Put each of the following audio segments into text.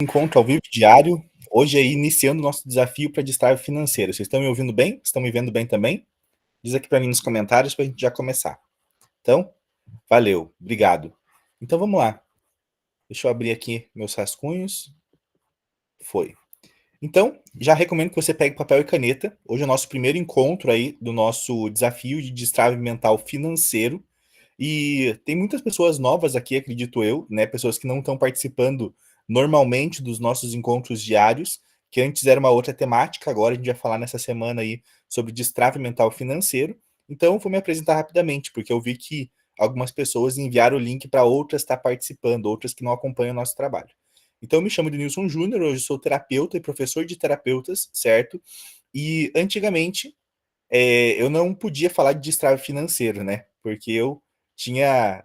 Encontro ao vivo diário, hoje aí iniciando o nosso desafio para destrave financeiro. Vocês estão me ouvindo bem? Estão me vendo bem também? Diz aqui para mim nos comentários para a gente já começar. Então, valeu, obrigado. Então vamos lá. Deixa eu abrir aqui meus rascunhos. Foi. Então, já recomendo que você pegue papel e caneta. Hoje é o nosso primeiro encontro aí do nosso desafio de destrave mental financeiro. E tem muitas pessoas novas aqui, acredito eu, né? Pessoas que não estão participando normalmente dos nossos encontros diários, que antes era uma outra temática, agora a gente vai falar nessa semana aí sobre destrave mental financeiro. Então, eu vou me apresentar rapidamente, porque eu vi que algumas pessoas enviaram o link para outras estar participando, outras que não acompanham o nosso trabalho. Então, eu me chamo Denilson Júnior, hoje sou terapeuta e professor de terapeutas, certo? E antigamente eu não podia falar de destrave financeiro, né? Porque eu tinha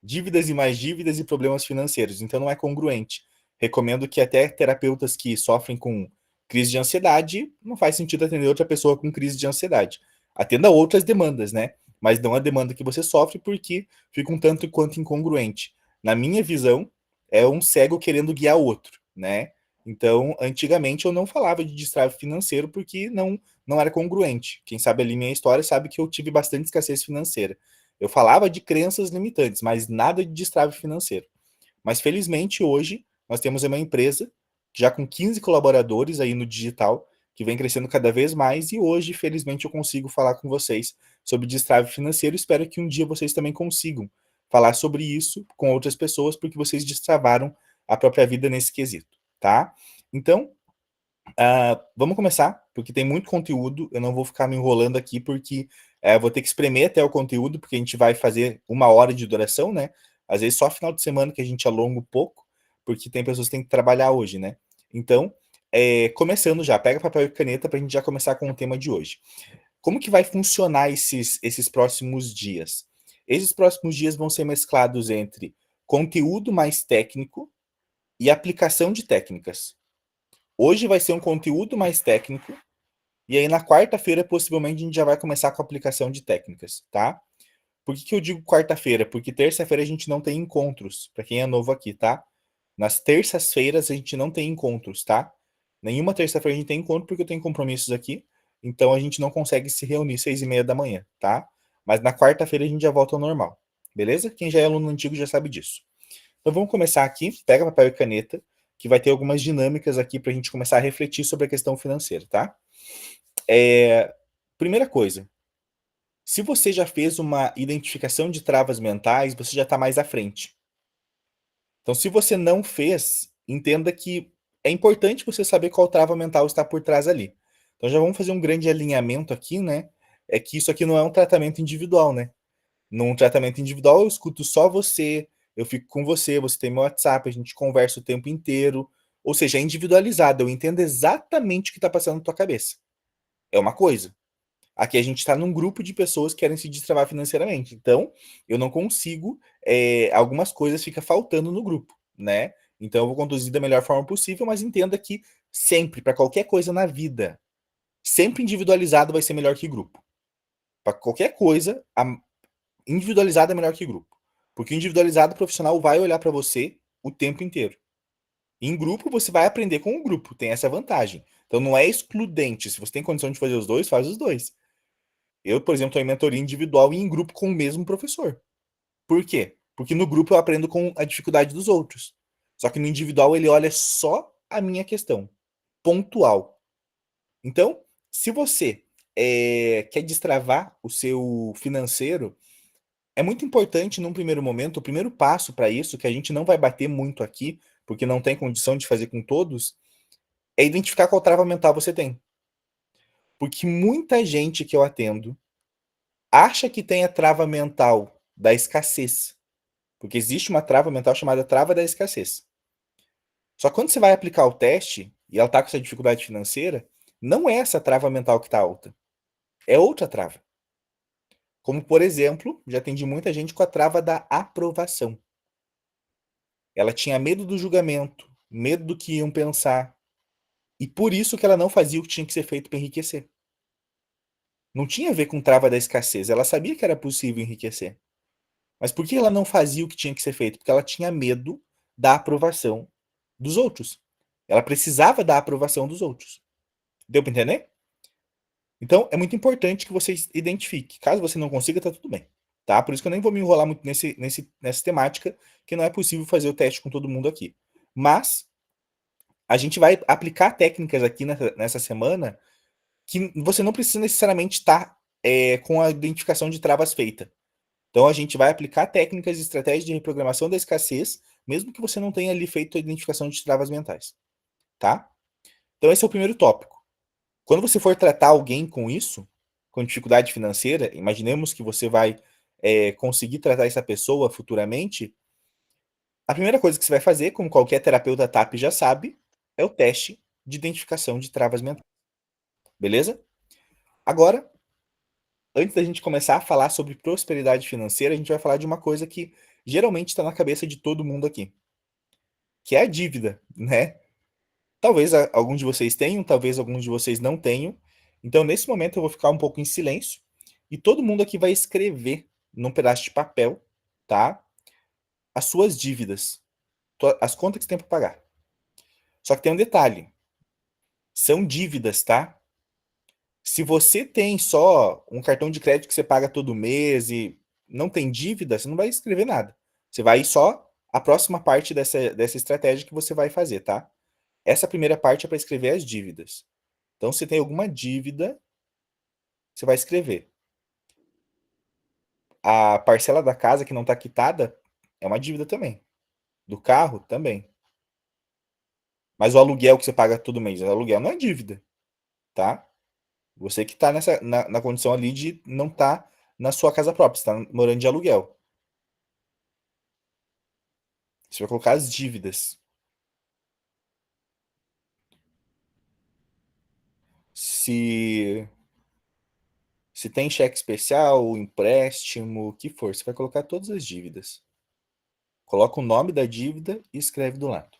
dívidas e mais dívidas e problemas financeiros, então não é congruente. Recomendo que até terapeutas que sofrem com crise de ansiedade, não faz sentido atender outra pessoa com crise de ansiedade. Atenda outras demandas, né? Mas não a demanda que você sofre, porque fica um tanto quanto incongruente. Na minha visão, é um cego querendo guiar o outro, né? Então, antigamente eu não falava de destrave financeiro porque não era congruente. Quem sabe ali minha história sabe que eu tive bastante escassez financeira. Eu falava de crenças limitantes, mas nada de destrave financeiro. Mas felizmente hoje nós temos uma empresa já com 15 colaboradores aí no digital, que vem crescendo cada vez mais, e hoje, felizmente, eu consigo falar com vocês sobre destrave financeiro. Espero que um dia vocês também consigam falar sobre isso com outras pessoas, porque vocês destravaram a própria vida nesse quesito, tá? Então, vamos começar, porque tem muito conteúdo. Eu não vou ficar me enrolando aqui, porque vou ter que espremer até o conteúdo, porque a gente vai fazer 1 hora de duração, né? Às vezes só final de semana que a gente alonga um pouco, porque tem pessoas que têm que trabalhar hoje, né? Então, começando já, pega papel e caneta para a gente já começar com o tema de hoje. Como que vai funcionar esses próximos dias? Esses próximos dias vão ser mesclados entre conteúdo mais técnico e aplicação de técnicas. Hoje vai ser um conteúdo mais técnico, e aí na quarta-feira, possivelmente, a gente já vai começar com a aplicação de técnicas, tá? Por que eu digo quarta-feira? Porque terça-feira a gente não tem encontros, para quem é novo aqui, tá? Nas terças-feiras a gente não tem encontros, tá? Nenhuma terça-feira a gente tem encontro porque eu tenho compromissos aqui, então a gente não consegue se reunir 6h30 da manhã, tá? Mas na quarta-feira a gente já volta ao normal, beleza? Quem já é aluno antigo já sabe disso. Então vamos começar aqui, pega papel e caneta, que vai ter algumas dinâmicas aqui para a gente começar a refletir sobre a questão financeira, tá? Primeira coisa, se você já fez uma identificação de travas mentais, você já está mais à frente. Então, se você não fez, entenda que é importante você saber qual trava mental está por trás ali. Então, já vamos fazer um grande alinhamento aqui, né? É que isso aqui não é um tratamento individual, né? Num tratamento individual, eu escuto só você, eu fico com você, você tem meu WhatsApp, a gente conversa o tempo inteiro. Ou seja, é individualizado, eu entendo exatamente o que está passando na tua cabeça. É uma coisa. Aqui a gente está num grupo de pessoas que querem se destravar financeiramente. Então, eu não consigo. Algumas coisas ficam faltando no grupo, né? Então, eu vou conduzir da melhor forma possível, mas entenda que sempre, para qualquer coisa na vida, sempre individualizado vai ser melhor que grupo. Para qualquer coisa, individualizado é melhor que grupo. Porque o individualizado profissional vai olhar para você o tempo inteiro. Em grupo, você vai aprender com o grupo, tem essa vantagem. Então, não é excludente. Se você tem condição de fazer os dois, faz os dois. Eu, por exemplo, estou em mentoria individual e em grupo com o mesmo professor. Por quê? Porque no grupo eu aprendo com a dificuldade dos outros. Só que no individual ele olha só a minha questão, pontual. Então, se você quer destravar o seu financeiro, é muito importante num primeiro momento, o primeiro passo para isso, que a gente não vai bater muito aqui, porque não tem condição de fazer com todos, é identificar qual trava mental você tem. Porque muita gente que eu atendo acha que tem a trava mental da escassez. Porque existe uma trava mental chamada trava da escassez. Só que quando você vai aplicar o teste e ela está com essa dificuldade financeira, não é essa trava mental que está alta. É outra trava. Como, por exemplo, já atendi muita gente com a trava da aprovação. Ela tinha medo do julgamento, medo do que iam pensar. E por isso que ela não fazia o que tinha que ser feito para enriquecer. Não tinha a ver com trava da escassez. Ela sabia que era possível enriquecer. Mas por que ela não fazia o que tinha que ser feito? Porque ela tinha medo da aprovação dos outros. Ela precisava da aprovação dos outros. Deu para entender? Então, é muito importante que você identifique. Caso você não consiga, tá tudo bem. Tá? Por isso que eu nem vou me enrolar muito nessa temática, que não é possível fazer o teste com todo mundo aqui. Mas a gente vai aplicar técnicas aqui nessa semana que você não precisa necessariamente estar com a identificação de travas feita. Então a gente vai aplicar técnicas e estratégias de reprogramação da escassez, mesmo que você não tenha ali feito a identificação de travas mentais. Tá? Então esse é o primeiro tópico. Quando você for tratar alguém com isso, com dificuldade financeira, imaginemos que você vai conseguir tratar essa pessoa futuramente, a primeira coisa que você vai fazer, como qualquer terapeuta TAP já sabe, é o teste de identificação de travas mentais. Beleza? Agora, antes da gente começar a falar sobre prosperidade financeira, a gente vai falar de uma coisa que geralmente está na cabeça de todo mundo aqui, que é a dívida, né? Talvez alguns de vocês tenham, talvez alguns de vocês não tenham. Então, nesse momento, eu vou ficar um pouco em silêncio e todo mundo aqui vai escrever num pedaço de papel, tá? As suas dívidas, as contas que você tem para pagar. Só que tem um detalhe: são dívidas, tá? Se você tem só um cartão de crédito que você paga todo mês e não tem dívida, você não vai escrever nada. Você vai só a próxima parte dessa estratégia que você vai fazer, tá? Essa primeira parte é para escrever as dívidas. Então, se tem alguma dívida, você vai escrever. A parcela da casa que não está quitada é uma dívida também. Do carro também. Mas o aluguel que você paga todo mês, o aluguel não é dívida, tá? Você que está na condição ali de não estar na sua casa própria, você está morando de aluguel. Você vai colocar as dívidas. Se, se tem cheque especial, empréstimo, o que for, você vai colocar todas as dívidas. Coloca o nome da dívida e escreve do lado.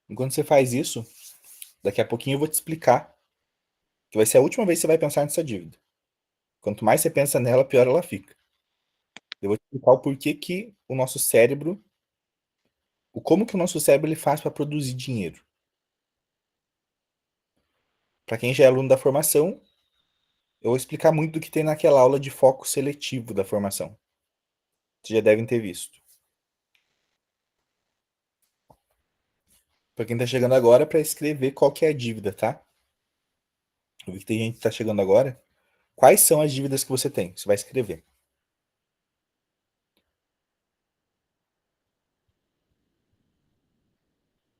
Enquanto você faz isso, daqui a pouquinho eu vou te explicar que vai ser a última vez que você vai pensar nessa dívida. Quanto mais você pensa nela, pior ela fica. Eu vou te explicar o porquê que o nosso cérebro, como que o nosso cérebro ele faz para produzir dinheiro. Para quem já é aluno da formação, eu vou explicar muito do que tem naquela aula de foco seletivo da formação. Vocês já devem ter visto. Para quem está chegando agora, para escrever qual que é a dívida, tá? Eu vi que tem gente que está chegando agora. Quais são as dívidas que você tem? Você vai escrever.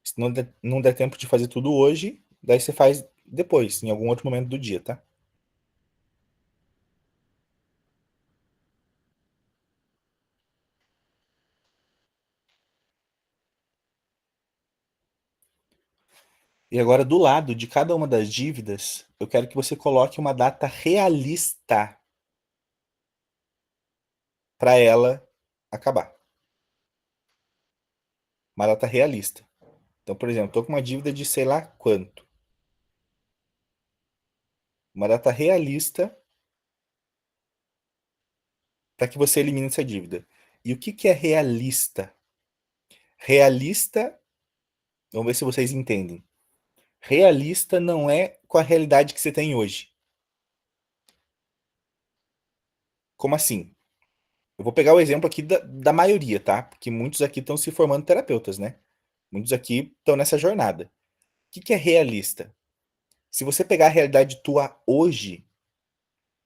Se não der tempo de fazer tudo hoje, daí você faz depois, em algum outro momento do dia, tá? E agora, do lado de cada uma das dívidas, eu quero que você coloque uma data realista para ela acabar. Uma data realista. Então, por exemplo, estou com uma dívida de sei lá quanto. Uma data realista para que você elimine essa dívida. E o que, que é realista? Realista, vamos ver se vocês entendem. Realista não é com a realidade que você tem hoje. Como assim? Eu vou pegar o exemplo aqui da maioria, tá? Porque muitos aqui estão se formando terapeutas, né? Muitos aqui estão nessa jornada. O que, que é realista? Se você pegar a realidade tua hoje,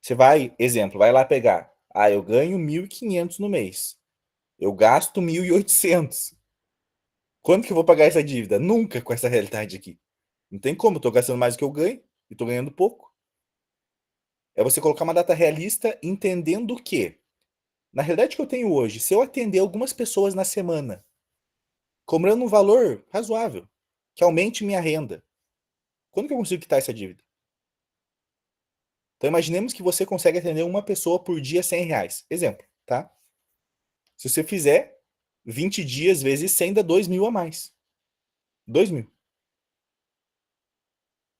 você vai, exemplo, vai lá pegar. Ah, eu ganho 1.500 no mês. Eu gasto 1.800. Quando que eu vou pagar essa dívida? Nunca com essa realidade aqui. Não tem como, eu tô gastando mais do que eu ganho e tô ganhando pouco. É você colocar uma data realista entendendo que, na realidade que eu tenho hoje, se eu atender algumas pessoas na semana, cobrando um valor razoável, que aumente minha renda. Quando que eu consigo quitar essa dívida? Então imaginemos que você consegue atender uma pessoa por dia R$ 100. Exemplo, tá? Se você fizer 20 dias vezes 100 dá 2.000 a mais. 2.000.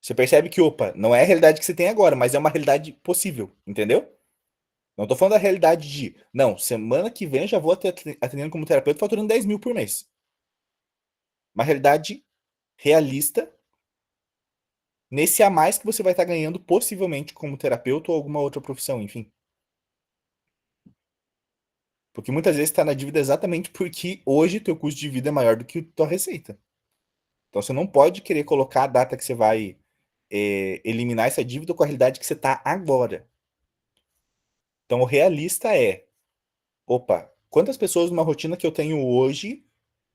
Você percebe que, opa, não é a realidade que você tem agora, mas é uma realidade possível, entendeu? Não tô falando da realidade de, não, semana que vem eu já vou atendendo como terapeuta faturando 10.000 por mês. Uma realidade realista nesse a mais que você vai estar ganhando possivelmente como terapeuta ou alguma outra profissão, enfim. Porque muitas vezes está na dívida exatamente porque hoje teu custo de vida é maior do que tua receita. Então você não pode querer colocar a data que você vai eliminar essa dívida com a realidade que você está agora. Então o realista é, opa, quantas pessoas numa rotina que eu tenho hoje,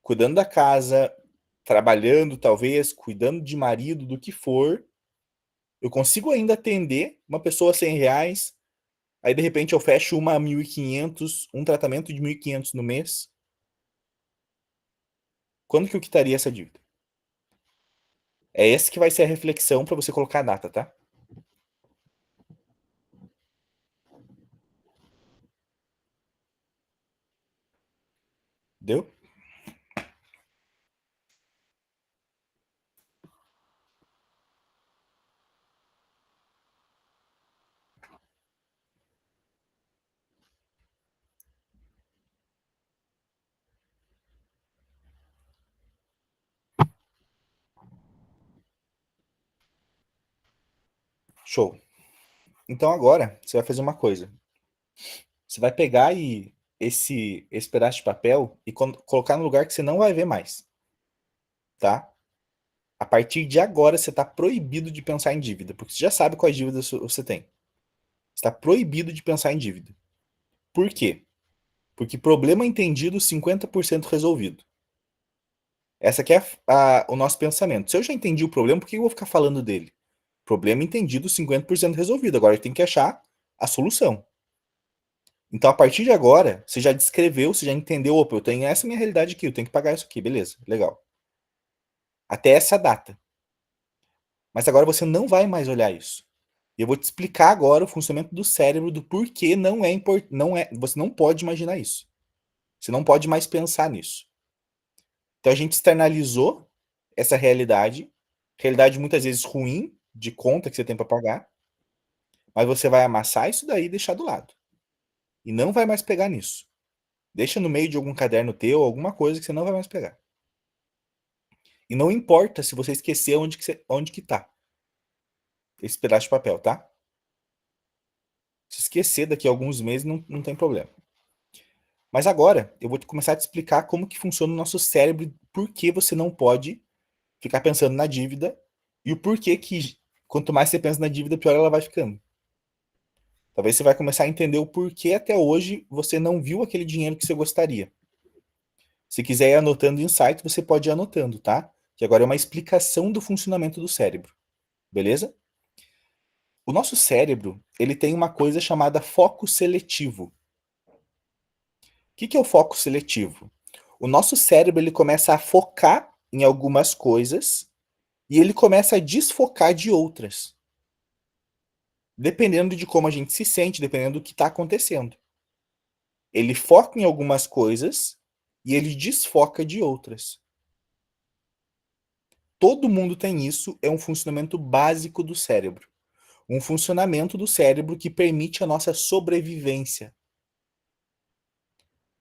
cuidando da casa, trabalhando talvez, cuidando de marido, do que for, eu consigo ainda atender uma pessoa R$ 100, aí de repente eu fecho uma a 1.500, um tratamento de 1.500 no mês. Quando que eu quitaria essa dívida? É essa que vai ser a reflexão para você colocar a data, tá? Deu? Show. Então agora você vai fazer uma coisa. Você vai pegar esse pedaço de papel e colocar no lugar que você não vai ver mais, tá? A partir de agora você está proibido de pensar em dívida, porque você já sabe quais dívidas você tem. Você está proibido de pensar em dívida. Por quê? Porque problema entendido, 50% resolvido. Essa aqui é o nosso pensamento. Se eu já entendi o problema, por que eu vou ficar falando dele? Problema entendido, 50% resolvido. Agora tem que achar a solução. Então, a partir de agora, você já descreveu, você já entendeu, opa, eu tenho essa minha realidade aqui, eu tenho que pagar isso aqui, beleza, legal. Até essa data. Mas agora você não vai mais olhar isso. E eu vou te explicar agora o funcionamento do cérebro, do porquê você não pode imaginar isso. Você não pode mais pensar nisso. Então a gente externalizou essa realidade muitas vezes ruim, de conta que você tem para pagar, mas você vai amassar isso daí e deixar do lado. E não vai mais pegar nisso. Deixa no meio de algum caderno teu, alguma coisa que você não vai mais pegar. E não importa se você esquecer onde que tá esse pedaço de papel, tá? Se esquecer daqui a alguns meses, não tem problema. Mas agora, eu vou começar a te explicar como que funciona o nosso cérebro e por que você não pode ficar pensando na dívida e o porquê que quanto mais você pensa na dívida, pior ela vai ficando. Talvez você vai começar a entender o porquê até hoje você não viu aquele dinheiro que você gostaria. Se quiser ir anotando insight, você pode ir anotando, tá? Que agora é uma explicação do funcionamento do cérebro, beleza? O nosso cérebro, ele tem uma coisa chamada foco seletivo. O que é o foco seletivo? O nosso cérebro, ele começa a focar em algumas coisas e ele começa a desfocar de outras. Dependendo de como a gente se sente, dependendo do que está acontecendo. Ele foca em algumas coisas e ele desfoca de outras. Todo mundo tem isso, é um funcionamento básico do cérebro. Um funcionamento do cérebro que permite a nossa sobrevivência.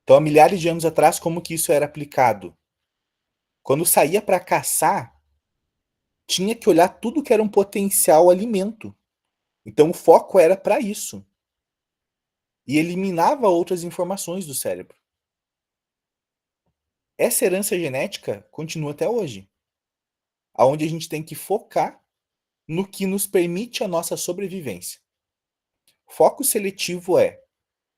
Então, há milhares de anos atrás, como que isso era aplicado? Quando saía para caçar, tinha que olhar tudo que era um potencial alimento. Então, o foco era para isso. E eliminava outras informações do cérebro. Essa herança genética continua até hoje, aonde a gente tem que focar no que nos permite a nossa sobrevivência. Foco seletivo é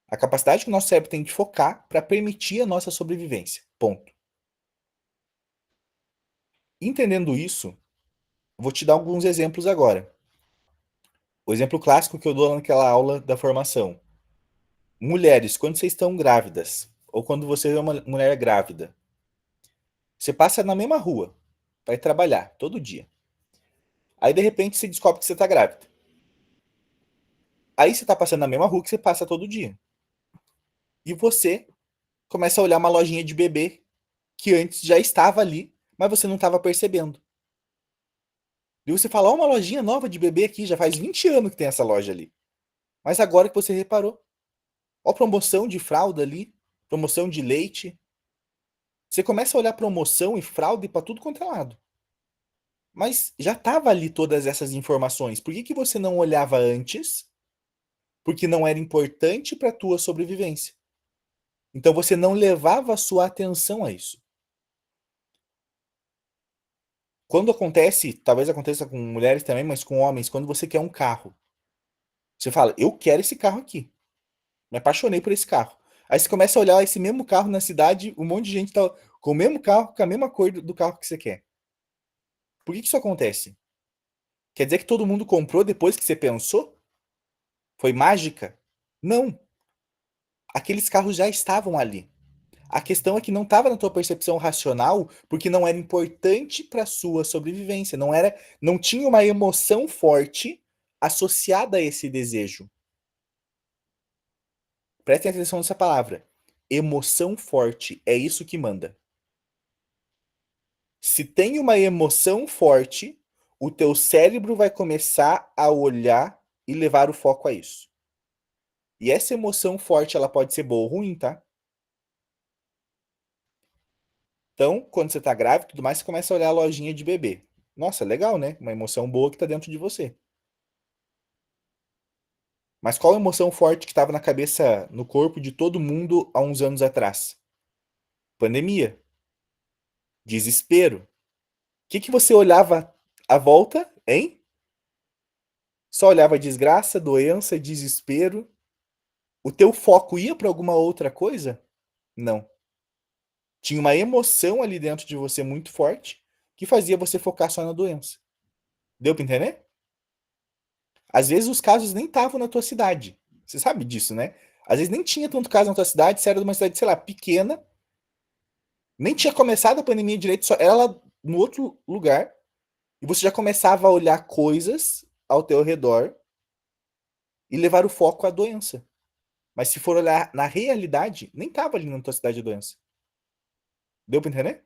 a capacidade que o nosso cérebro tem de focar para permitir a nossa sobrevivência. Ponto. Entendendo isso, vou te dar alguns exemplos agora. O exemplo clássico que eu dou naquela aula da formação. Mulheres, quando vocês estão grávidas, ou quando você é uma mulher grávida, Você passa na mesma rua, vai trabalhar todo dia. Aí de repente você descobre que você tá grávida. Aí você tá passando na mesma rua que você passa todo dia. E você começa a olhar uma lojinha de bebê que antes já estava ali, mas você não estava percebendo. E você fala, ó, uma lojinha nova de bebê aqui, já faz 20 anos que tem essa loja ali. Mas agora que você reparou, ó, promoção de fralda ali, promoção de leite. Você começa a olhar promoção e fralda para tudo quanto é lado. Mas já estava ali todas essas informações. Por que que você não olhava antes? Porque não era importante para a tua sobrevivência. Então você não levava a sua atenção a isso. Quando acontece, talvez aconteça com mulheres também, mas com homens, quando você quer um carro, você fala, eu quero esse carro aqui. Me apaixonei por esse carro. Aí você começa a olhar esse mesmo carro na cidade, um monte de gente tá com o mesmo carro, com a mesma cor do carro que você quer. Por que que isso acontece? Quer dizer que todo mundo comprou depois que você pensou? Foi mágica? Não. Aqueles carros já estavam ali. A questão é que não estava na tua percepção racional, porque não era importante para sua sobrevivência, não tinha uma emoção forte associada a esse desejo. Prestem atenção nessa palavra. Emoção forte é isso que manda. Se tem uma emoção forte, o teu cérebro vai começar a olhar e levar o foco a isso. E essa emoção forte, ela pode ser boa ou ruim, tá? Então, quando você tá grávida e tudo mais, você começa a olhar a lojinha de bebê. Nossa, legal, né? Uma emoção boa que tá dentro de você. Mas qual a emoção forte que estava na cabeça, no corpo de todo mundo há uns anos atrás? Pandemia, desespero. O que que você olhava à volta, hein? Só olhava desgraça, doença, desespero. O teu foco ia para alguma outra coisa? Não. Tinha uma emoção ali dentro de você muito forte que fazia você focar só na doença. Deu para entender? Às vezes os casos nem estavam na tua cidade. Você sabe disso, né? Às vezes nem tinha tanto caso na tua cidade, você era de uma cidade, sei lá, pequena, nem tinha começado a pandemia direito, só era lá no outro lugar, e você já começava a olhar coisas ao teu redor e levar o foco à doença. Mas se for olhar na realidade, nem tava ali na tua cidade a doença. Deu pra entender?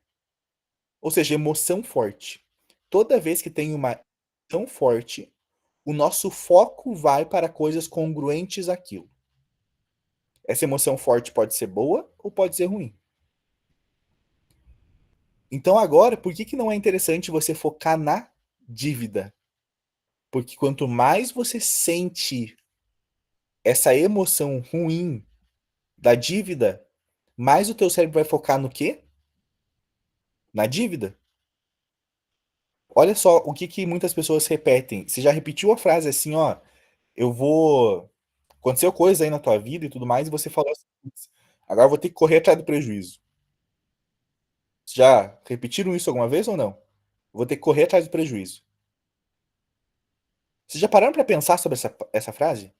Ou seja, emoção forte. Toda vez que tem uma emoção forte, o nosso foco vai para coisas congruentes àquilo. Essa emoção forte pode ser boa ou pode ser ruim. Então agora, por que que não é interessante você focar na dívida? Porque quanto mais você sente essa emoção ruim da dívida, mais o teu cérebro vai focar no quê? Na dívida. Olha só o que que muitas pessoas repetem. Você já repetiu a frase assim, ó, eu vou aconteceu coisa aí na tua vida e tudo mais, e você falou assim, agora eu vou ter que correr atrás do prejuízo. Já repetiram isso alguma vez ou não? Vou ter que correr atrás do prejuízo. Vocês já pararam para pensar sobre essa frase?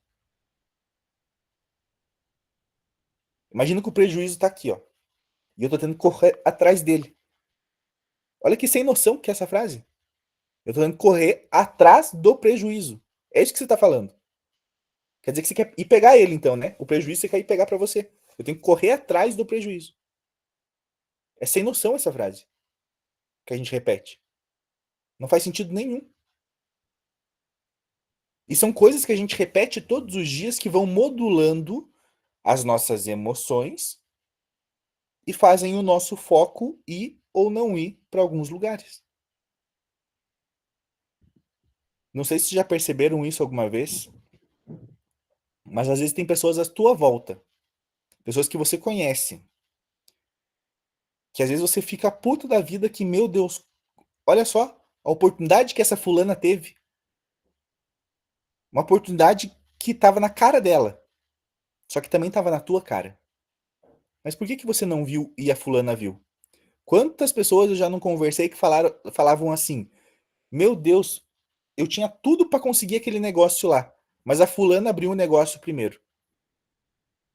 Imagina que o prejuízo tá aqui, ó. E eu tô tendo que correr atrás dele. Olha que sem noção que é essa frase. Eu tô tendo que correr atrás do prejuízo. É isso que você tá falando. Quer dizer que você quer ir pegar ele, então, né? O prejuízo você quer ir pegar para você. Eu tenho que correr atrás do prejuízo. É sem noção essa frase que a gente repete. Não faz sentido nenhum. E são coisas que a gente repete todos os dias que vão modulando as nossas emoções e fazem o nosso foco ir ou não ir para alguns lugares. Não sei se já perceberam isso alguma vez, mas às vezes tem pessoas à tua volta, pessoas que você conhece, que às vezes você fica puto da vida que, meu Deus, olha só a oportunidade que essa fulana teve. Uma oportunidade que estava na cara dela, só que também estava na tua cara. Mas por que que você não viu e a fulana viu? Quantas pessoas eu já não conversei que falavam assim: Meu Deus, eu tinha tudo para conseguir aquele negócio lá, mas a fulana abriu o negócio primeiro.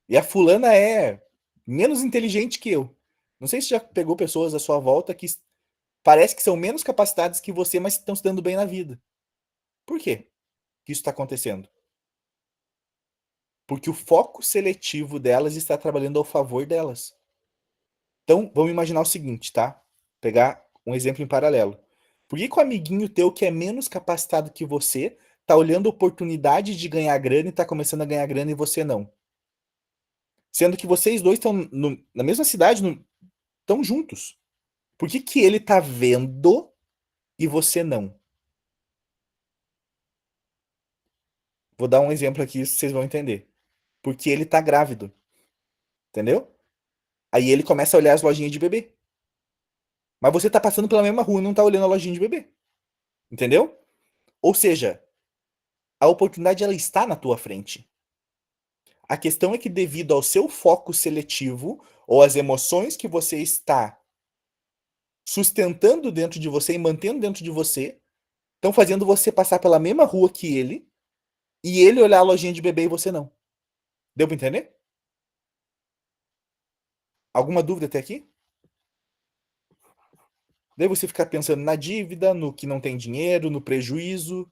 E a fulana é menos inteligente que eu. Não sei se já pegou pessoas à sua volta que parece que são menos capacitadas que você, mas estão se dando bem na vida. Por quê que isso está acontecendo? Porque o foco seletivo delas está trabalhando ao favor delas. Então, vamos imaginar o seguinte, tá? Pegar um exemplo em paralelo. Por que, que o amiguinho teu que é menos capacitado que você tá olhando a oportunidade de ganhar grana e tá começando a ganhar grana e você não? Sendo que vocês dois estão na mesma cidade, estão juntos. Por que, que ele tá vendo e você não? Vou dar um exemplo aqui, vocês vão entender. Porque ele tá grávido, entendeu? Aí ele começa a olhar as lojinhas de bebê. Mas você tá passando pela mesma rua e não tá olhando a lojinha de bebê. Entendeu? Ou seja, a oportunidade ela está na tua frente. A questão é que devido ao seu foco seletivo ou às emoções que você está sustentando dentro de você e mantendo dentro de você, estão fazendo você passar pela mesma rua que ele e ele olhar a lojinha de bebê e você não. Deu pra entender? Alguma dúvida até aqui? Daí você ficar pensando na dívida, no que não tem dinheiro, no prejuízo.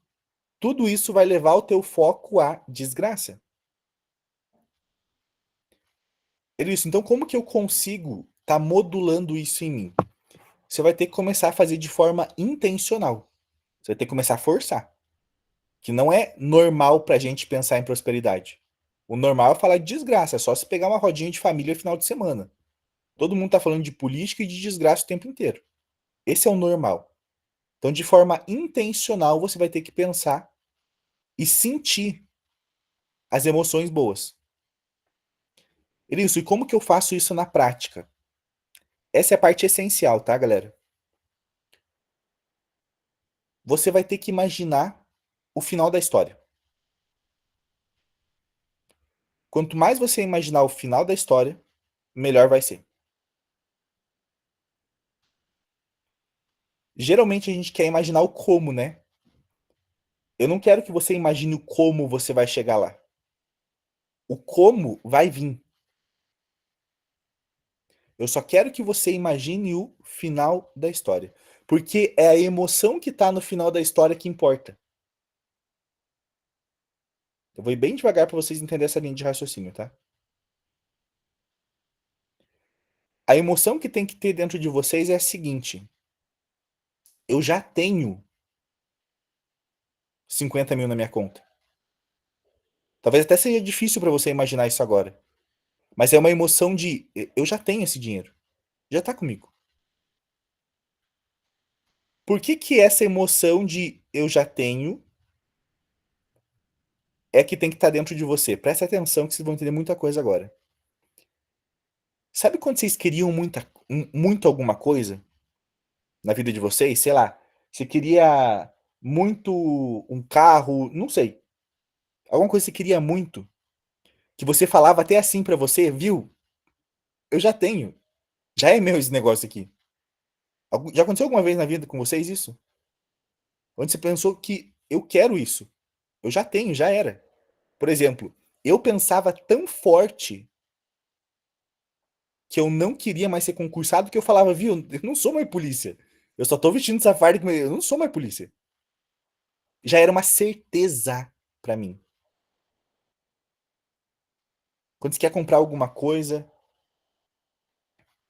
Tudo isso vai levar o teu foco à desgraça. É isso. Então, como que eu consigo estar modulando isso em mim? Você vai ter que começar a fazer de forma intencional. Você vai ter que começar a forçar. Que não é normal pra gente pensar em prosperidade. O normal é falar de desgraça, é só se pegar uma rodinha de família final de semana. Todo mundo tá falando de política e de desgraça o tempo inteiro. Esse é o normal. Então, de forma intencional, você vai ter que pensar e sentir as emoções boas. Isso, e como que eu faço isso na prática? Essa é a parte essencial, tá, galera? Você vai ter que imaginar o final da história. Quanto mais você imaginar o final da história, melhor vai ser. Geralmente a gente quer imaginar o como, né? Eu não quero que você imagine o como você vai chegar lá. O como vai vir. Eu só quero que você imagine o final da história. Porque é a emoção que tá no final da história que importa. Eu vou ir bem devagar para vocês entenderem essa linha de raciocínio, tá? A emoção que tem que ter dentro de vocês é a seguinte: eu já tenho 50 mil na minha conta. Talvez até seja difícil para você imaginar isso agora. Mas é uma emoção de eu já tenho esse dinheiro. Já tá comigo. Por que que essa emoção de eu já tenho é que tem que estar dentro de você? Presta atenção que vocês vão entender muita coisa agora. Sabe quando vocês queriam muito alguma coisa na vida de vocês? Sei lá, você queria muito um carro, não sei. Alguma coisa que você queria muito, que você falava até assim pra você, viu? Eu já tenho. Já é meu esse negócio aqui. Já aconteceu alguma vez na vida com vocês isso? Onde você pensou que eu quero isso? Eu já tenho, já era. Por exemplo, eu pensava tão forte que eu não queria mais ser concursado que eu falava, viu, eu não sou mais polícia. Eu só tô vestindo essa farda, eu não sou mais polícia. Já era uma certeza pra mim. Quando você quer comprar alguma coisa,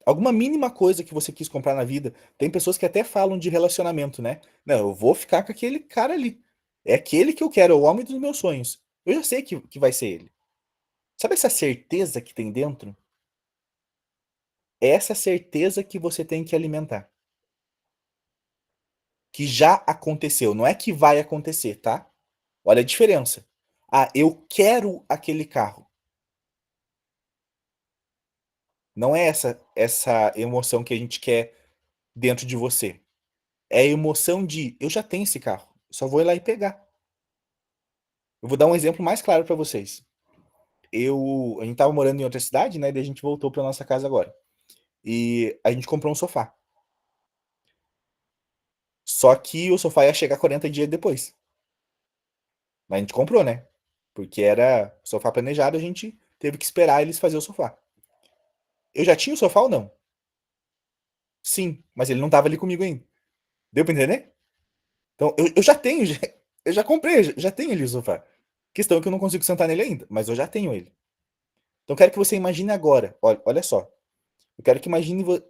alguma mínima coisa que você quis comprar na vida, tem pessoas que até falam de relacionamento, né? Não, eu vou ficar com aquele cara ali. É aquele que eu quero, é o homem dos meus sonhos. Eu já sei que vai ser ele. Sabe essa certeza que tem dentro? É essa certeza que você tem que alimentar. Que já aconteceu, não é que vai acontecer, tá? Olha a diferença. Ah, eu quero aquele carro. Não é essa emoção que a gente quer dentro de você. É a emoção de eu já tenho esse carro, só vou ir lá e pegar. Eu vou dar um exemplo mais claro para vocês. A gente tava morando em outra cidade, né? Daí a gente voltou para nossa casa agora. E a gente comprou um sofá. Só que o sofá ia chegar 40 dias depois. Mas a gente comprou, né? Porque era sofá planejado, a gente teve que esperar eles fazer o sofá. Eu já tinha o sofá ou não? Sim, mas ele não tava ali comigo ainda. Deu pra entender? Então, eu já tenho, eu já comprei, já tenho ali o sofá. Questão é que eu não consigo sentar nele ainda, mas eu já tenho ele. Então, eu quero que você imagine agora. Olha só. Eu quero que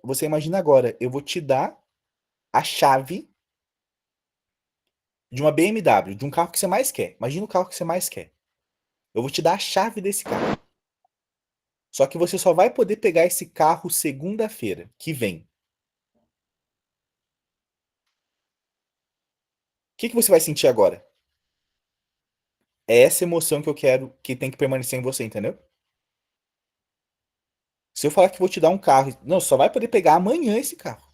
você imagine agora. Eu vou te dar a chave de uma BMW, de um carro que você mais quer. Imagina o carro que você mais quer. Eu vou te dar a chave desse carro. Só que você só vai poder pegar esse carro segunda-feira, que vem. O que você vai sentir agora? É essa emoção que eu quero que tem que permanecer em você, entendeu? Se eu falar que vou te dar um carro, não, só vai poder pegar amanhã esse carro.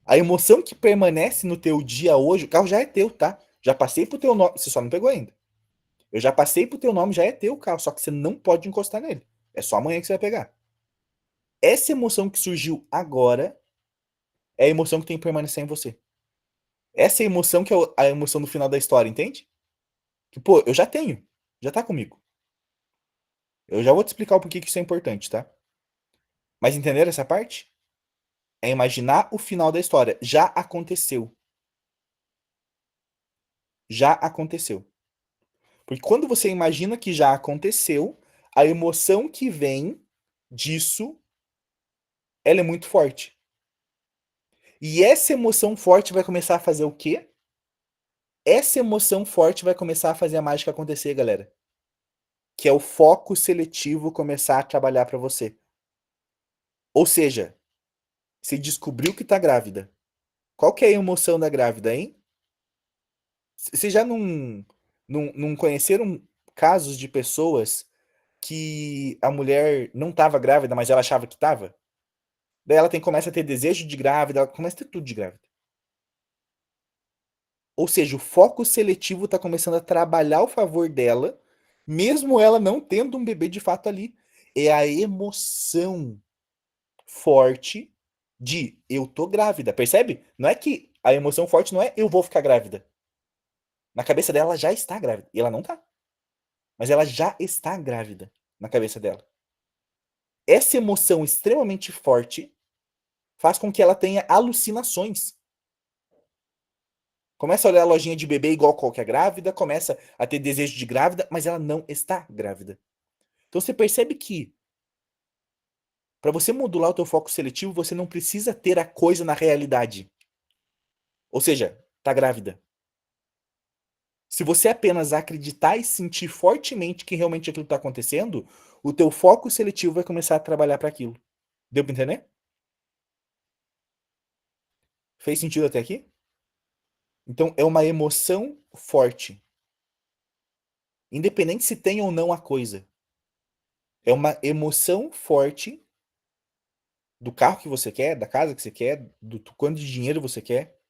A emoção que permanece no teu dia hoje, o carro já é teu, tá? Já passei pro teu nome, você só não pegou ainda. Eu já passei pro teu nome, já é teu o carro, só que você não pode encostar nele. É só amanhã que você vai pegar. Essa emoção que surgiu agora é a emoção que tem que permanecer em você. Essa é a emoção que é a emoção do final da história, entende? Que, pô, eu já tenho. Já tá comigo. Eu já vou te explicar o porquê que isso é importante, tá? Mas entenderam essa parte? É imaginar o final da história. Já aconteceu. Já aconteceu. Porque quando você imagina que já aconteceu, a emoção que vem disso, ela é muito forte. E essa emoção forte vai começar a fazer o quê? Essa emoção forte vai começar a fazer a mágica acontecer, galera. Que é o foco seletivo começar a trabalhar para você. Ou seja, você descobriu que tá grávida. Qual que é a emoção da grávida, hein? Vocês já não conheceram casos de pessoas que a mulher não estava grávida, mas ela achava que estava? Daí ela começa a ter desejo de grávida, ela começa a ter tudo de grávida. Ou seja, o foco seletivo está começando a trabalhar ao favor dela, mesmo ela não tendo um bebê de fato ali. É a emoção forte de eu tô grávida, percebe? Não é que a emoção forte não é eu vou ficar grávida. Na cabeça dela ela já está grávida. E ela não tá. Mas ela já está grávida na cabeça dela. Essa emoção extremamente forte faz com que ela tenha alucinações. Começa a olhar a lojinha de bebê igual qualquer grávida, começa a ter desejo de grávida, mas ela não está grávida. Então você percebe que para você modular o teu foco seletivo, você não precisa ter a coisa na realidade. Ou seja, tá grávida. Se você apenas acreditar e sentir fortemente que realmente aquilo está acontecendo, o teu foco seletivo vai começar a trabalhar para aquilo. Deu para entender? Fez sentido até aqui? Então é uma emoção forte, independente se tem ou não a coisa. É uma emoção forte do carro que você quer, da casa que você quer, do quanto de dinheiro você quer,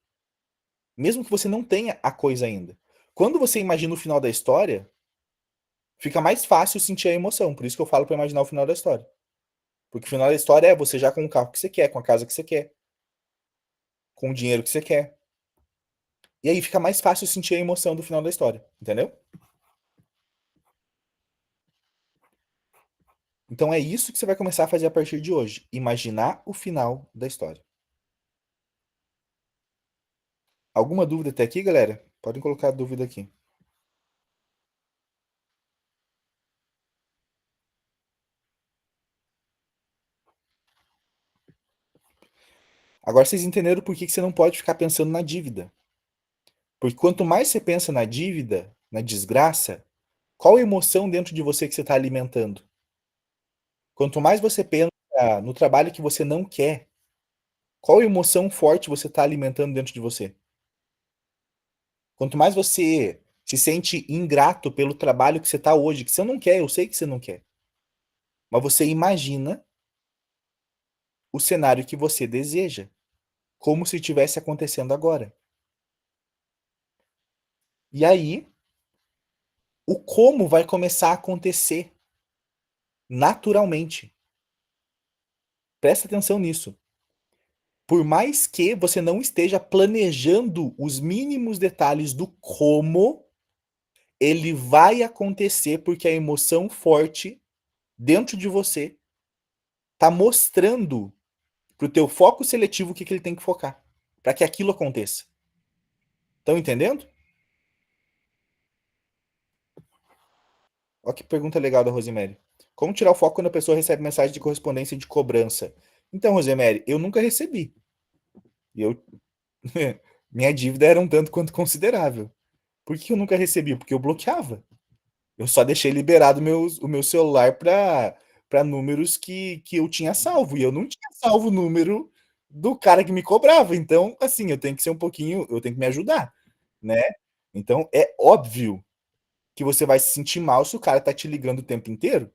mesmo que você não tenha a coisa ainda. Quando você imagina o final da história, fica mais fácil sentir a emoção. Por isso que eu falo para imaginar o final da história. Porque o final da história é você já com o carro que você quer, com a casa que você quer, com o dinheiro que você quer. E aí fica mais fácil sentir a emoção do final da história, entendeu? Então é isso que você vai começar a fazer a partir de hoje. Imaginar o final da história. Alguma dúvida até aqui, galera? Podem colocar a dúvida aqui. Agora vocês entenderam por que você não pode ficar pensando na dívida. Porque quanto mais você pensa na dívida, na desgraça, qual a emoção dentro de você que você está alimentando? Quanto mais você pensa no trabalho que você não quer, qual emoção forte você está alimentando dentro de você? Quanto mais você se sente ingrato pelo trabalho que você está hoje, que você não quer, eu sei que você não quer, mas você imagina o cenário que você deseja, como se estivesse acontecendo agora. E aí, o como vai começar a acontecer naturalmente. Presta atenção nisso. Por mais que você não esteja planejando os mínimos detalhes do como, ele vai acontecer porque a emoção forte dentro de você está mostrando Pro teu foco seletivo, o que, que ele tem que focar. Para que aquilo aconteça. Estão entendendo? Olha que pergunta legal da Rosemary. Como tirar o foco quando a pessoa recebe mensagem de correspondência de cobrança? Então, Rosemary, eu nunca recebi. E eu minha dívida era um tanto quanto considerável. Por que eu nunca recebi? Porque eu bloqueava. Eu só deixei liberado o meu celular para números que eu tinha salvo. E eu não tinha salvo o número do cara que me cobrava. Então, assim, eu tenho que ser um pouquinho, eu tenho que me ajudar, né? Então, é óbvio que você vai se sentir mal se o cara tá te ligando o tempo inteiro.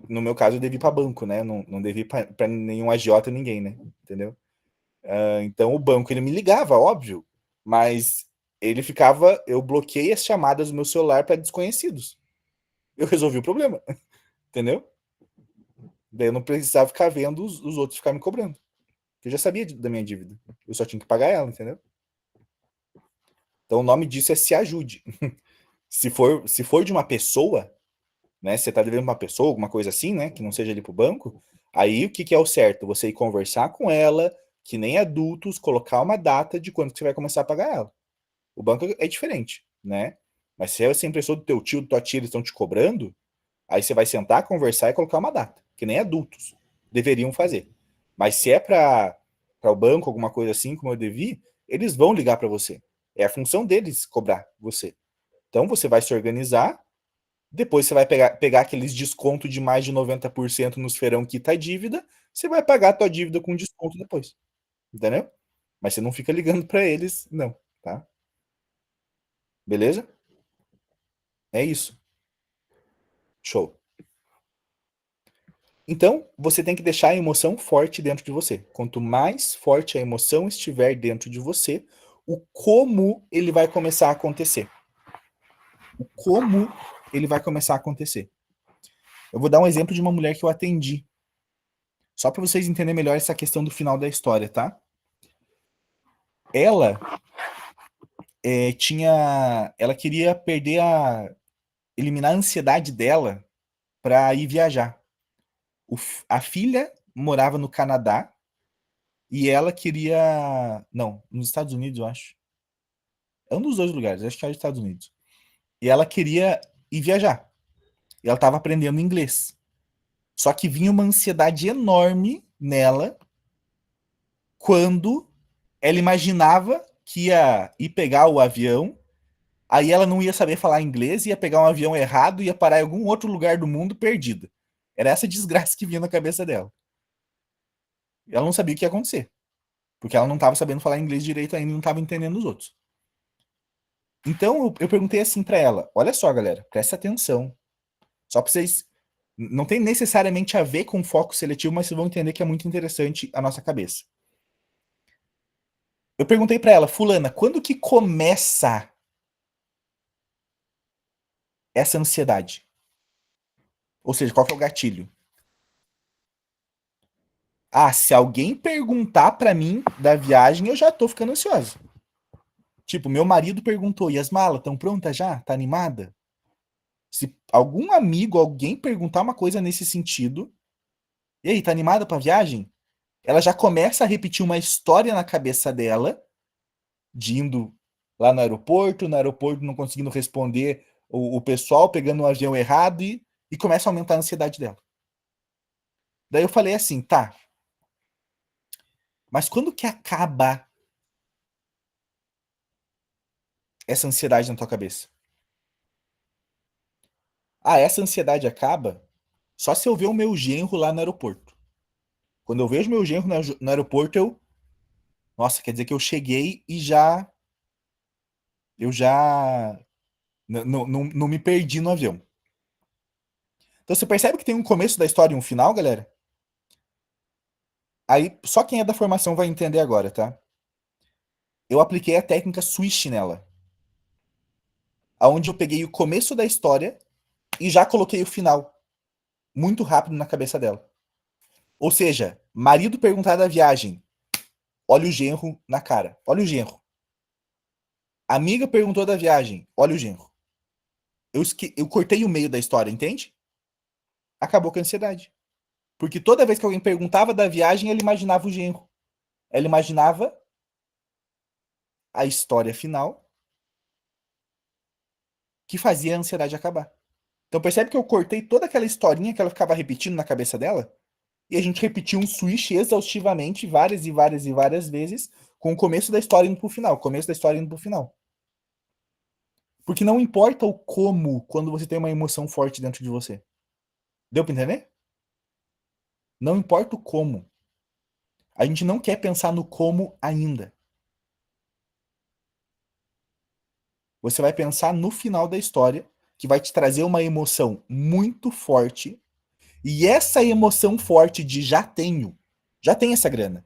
No meu caso, eu devi ir para banco, né? Não devi ir para nenhum agiota, ninguém, né? Entendeu? Então o banco ele me ligava, óbvio, mas ele ficava, eu bloqueei as chamadas do meu celular para desconhecidos. Eu resolvi o problema, entendeu? Daí eu não precisava ficar vendo os outros ficar me cobrando. Eu já sabia da minha dívida. Eu só tinha que pagar ela, entendeu? Então o nome disso é se ajude. Se for de uma pessoa, né? Você tá devendo uma pessoa, alguma coisa assim, né? Que não seja ali pro banco, aí o que, que é o certo? Você ir conversar com ela, que nem adultos, colocar uma data de quando que você vai começar a pagar ela. O banco é diferente, né? Mas se essa impressora do teu tio, da tua tia, eles estão te cobrando, aí você vai sentar, conversar e colocar uma data, que nem adultos deveriam fazer. Mas se é para o banco, alguma coisa assim, como eu devi, eles vão ligar para você. É a função deles cobrar você. Então você vai se organizar, depois você vai pegar aqueles desconto de mais de 90% nos feirão quita a dívida, você vai pagar a tua dívida com desconto depois. Entendeu? Mas você não fica ligando para eles, não, tá? Beleza? É isso. Show. Então, você tem que deixar a emoção forte dentro de você. Quanto mais forte a emoção estiver dentro de você, o como ele vai começar a acontecer. O como ele vai começar a acontecer. Eu vou dar um exemplo de uma mulher que eu atendi, só para vocês entenderem melhor essa questão do final da história, tá? Ela ela queria eliminar a ansiedade dela para ir viajar. A filha morava no Canadá e ela queria, não, nos Estados Unidos, eu acho. É um dos dois lugares, acho que é os Estados Unidos. E ela queria ir viajar. E ela estava aprendendo inglês. Só que vinha uma ansiedade enorme nela quando ela imaginava que ia ir pegar o avião, aí ela não ia saber falar inglês, ia pegar um avião errado, ia parar em algum outro lugar do mundo perdida. Era essa desgraça que vinha na cabeça dela. Ela não sabia o que ia acontecer, porque ela não estava sabendo falar inglês direito ainda e não estava entendendo os outros. Então eu perguntei assim para ela: olha só, galera, presta atenção. Só para vocês. Não tem necessariamente a ver com foco seletivo, mas vocês vão entender que é muito interessante a nossa cabeça. Eu perguntei para ela, Fulana, quando que começa essa ansiedade? Ou seja, qual que é o gatilho? Ah, se alguém perguntar para mim da viagem, eu já tô ficando ansiosa. Tipo, meu marido perguntou, e as malas estão prontas já? Tá animada? Se algum amigo, alguém perguntar uma coisa nesse sentido, e aí, tá animada pra viagem? Ela já começa a repetir uma história na cabeça dela, de indo lá no aeroporto não conseguindo responder o pessoal, pegando o avião errado e começa a aumentar a ansiedade dela. Daí eu falei assim, tá, mas quando que acaba essa ansiedade na tua cabeça? Ah, essa ansiedade acaba só se eu ver o meu genro lá no aeroporto. Quando eu vejo meu genro no aeroporto, nossa, quer dizer que eu cheguei e eu já não me perdi no avião. Então você percebe que tem um começo da história e um final, galera? Aí só quem é da formação vai entender agora, tá? Eu apliquei a técnica Swish nela, aonde eu peguei o começo da história e já coloquei o final muito rápido na cabeça dela. Ou seja, marido perguntar da viagem, olha o genro na cara, olha o genro. Amiga perguntou da viagem, olha o genro. Eu cortei o meio da história, entende? Acabou com a ansiedade. Porque toda vez que alguém perguntava da viagem, ele imaginava o genro. Ela imaginava a história final que fazia a ansiedade acabar. Então percebe que eu cortei toda aquela historinha que ela ficava repetindo na cabeça dela? E a gente repetiu um switch exaustivamente várias e várias e várias vezes com o começo da história indo pro final, começo da história indo pro final. Porque não importa o como quando você tem uma emoção forte dentro de você. Deu pra entender? Não importa o como. A gente não quer pensar no como ainda. Você vai pensar no final da história, que vai te trazer uma emoção muito forte. E essa emoção forte de já tenho essa grana.